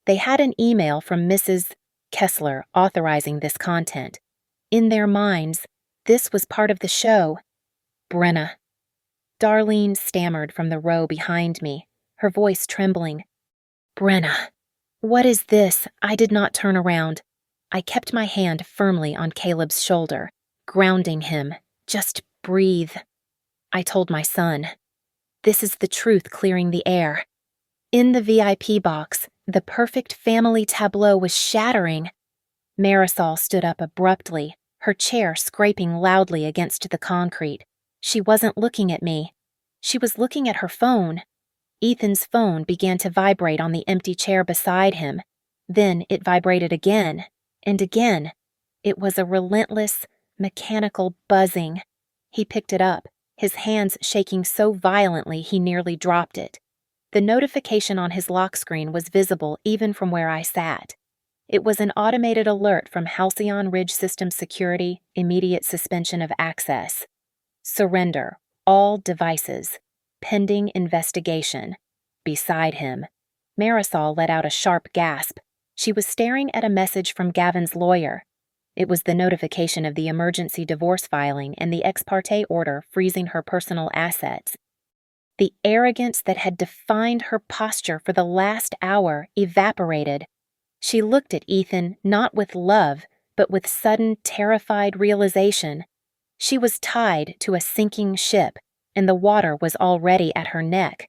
They had an email from Mrs. Kessler authorizing this content. In their minds, this was part of the show. Brenna. Darlene stammered from the row behind me, her voice trembling. Brenna. What is this? I did not turn around. I kept my hand firmly on Caleb's shoulder, grounding him. Just breathe. I told my son. This is the truth clearing the air. In the VIP box, the perfect family tableau was shattering. Marisol stood up abruptly, her chair scraping loudly against the concrete. She wasn't looking at me. She was looking at her phone. Ethan's phone began to vibrate on the empty chair beside him. Then it vibrated again, and again. It was a relentless, mechanical buzzing. He picked it up, his hands shaking so violently he nearly dropped it. The notification on his lock screen was visible even from where I sat. It was an automated alert from Halcyon Ridge Systems Security, immediate suspension of access. Surrender, all devices. Pending investigation. Beside him, Marisol let out a sharp gasp. She was staring at a message from Gavin's lawyer. It was the notification of the emergency divorce filing and the ex parte order freezing her personal assets. The arrogance that had defined her posture for the last hour evaporated. She looked at Ethan not with love, but with sudden, terrified realization. She was tied to a sinking ship, and the water was already at her neck.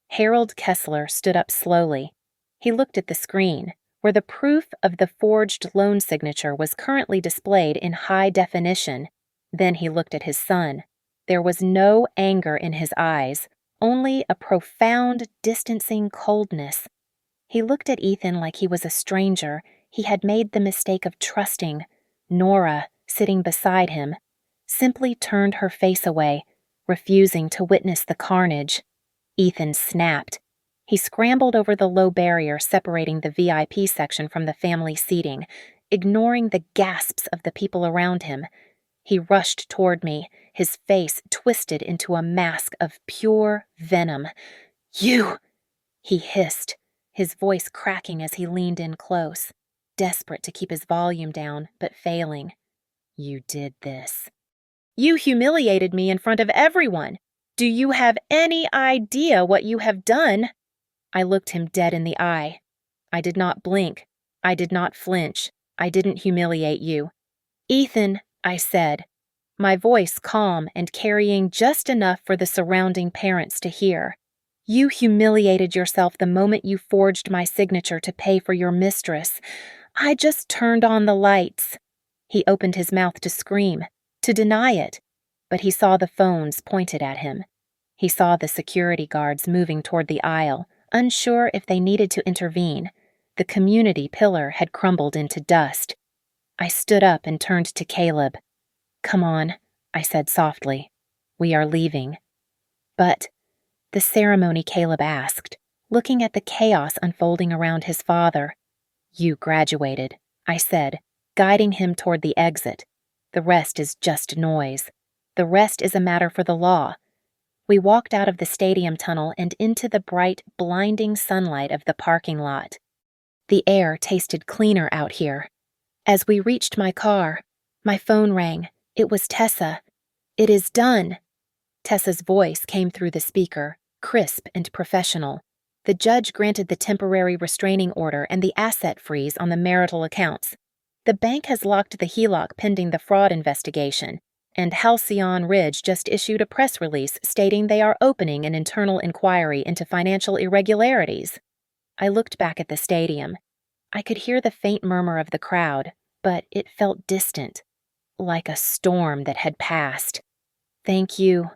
Harold Kessler stood up slowly. He looked at the screen, where the proof of the forged loan signature was currently displayed in high definition. Then he looked at his son. There was no anger in his eyes, only a profound, distancing coldness. He looked at Ethan like he was a stranger he had made the mistake of trusting. Nora, sitting beside him, simply turned her face away, refusing to witness the carnage. Ethan snapped. He scrambled over the low barrier separating the VIP section from the family seating, ignoring the gasps of the people around him. He rushed toward me, his face twisted into a mask of pure venom. "You!" he hissed, his voice cracking as he leaned in close, desperate to keep his volume down, but failing. "You did this. You humiliated me in front of everyone. Do you have any idea what you have done?" I looked him dead in the eye. I did not blink. I did not flinch. I didn't humiliate you. "Ethan," I said, my voice calm and carrying just enough for the surrounding parents to hear. "You humiliated yourself the moment you forged my signature to pay for your mistress. I just turned on the lights." He opened his mouth to scream, to deny it, but he saw the phones pointed at him. He saw the security guards moving toward the aisle, unsure if they needed to intervene. The community pillar had crumbled into dust. I stood up and turned to Caleb. "Come on," I said softly. "We are leaving." "But," the ceremony, Caleb asked, looking at the chaos unfolding around his father. "You graduated," I said, guiding him toward the exit. "The rest is just noise. The rest is a matter for the law." We walked out of the stadium tunnel and into the bright, blinding sunlight of the parking lot. The air tasted cleaner out here. As we reached my car, my phone rang. It was Tessa. "It is done." Tessa's voice came through the speaker, crisp and professional. The judge granted the temporary restraining order and the asset freeze on the marital accounts. The bank has locked the HELOC pending the fraud investigation, and Halcyon Ridge just issued a press release stating they are opening an internal inquiry into financial irregularities. I looked back at the stadium. I could hear the faint murmur of the crowd, but it felt distant, like a storm that had passed. "Thank you,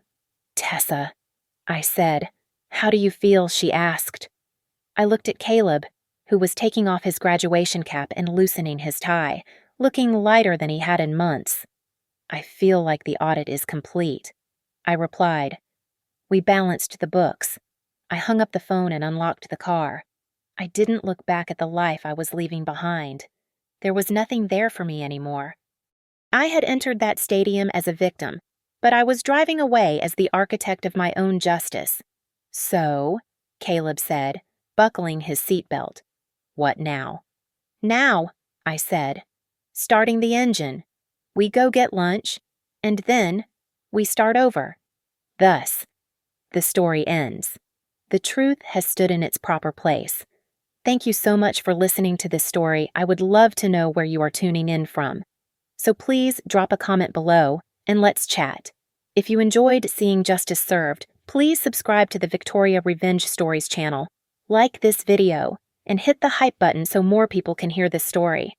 Tessa," I said. "How do you feel?" she asked. I looked at Caleb, who was taking off his graduation cap and loosening his tie, looking lighter than he had in months. "I feel like the audit is complete," I replied. We balanced the books. I hung up the phone and unlocked the car. I didn't look back at the life I was leaving behind. There was nothing there for me anymore. I had entered that stadium as a victim, but I was driving away as the architect of my own justice. "So," Caleb said, buckling his seatbelt. "What now?" "Now," I said, "starting the engine. We go get lunch, and then we start over." Thus, the story ends. The truth has stood in its proper place. Thank you so much for listening to this story. I would love to know where you are tuning in from. So please drop a comment below and let's chat. If you enjoyed seeing justice served, please subscribe to the Victoria Revenge Stories channel, like this video, and hit the hype button so more people can hear this story.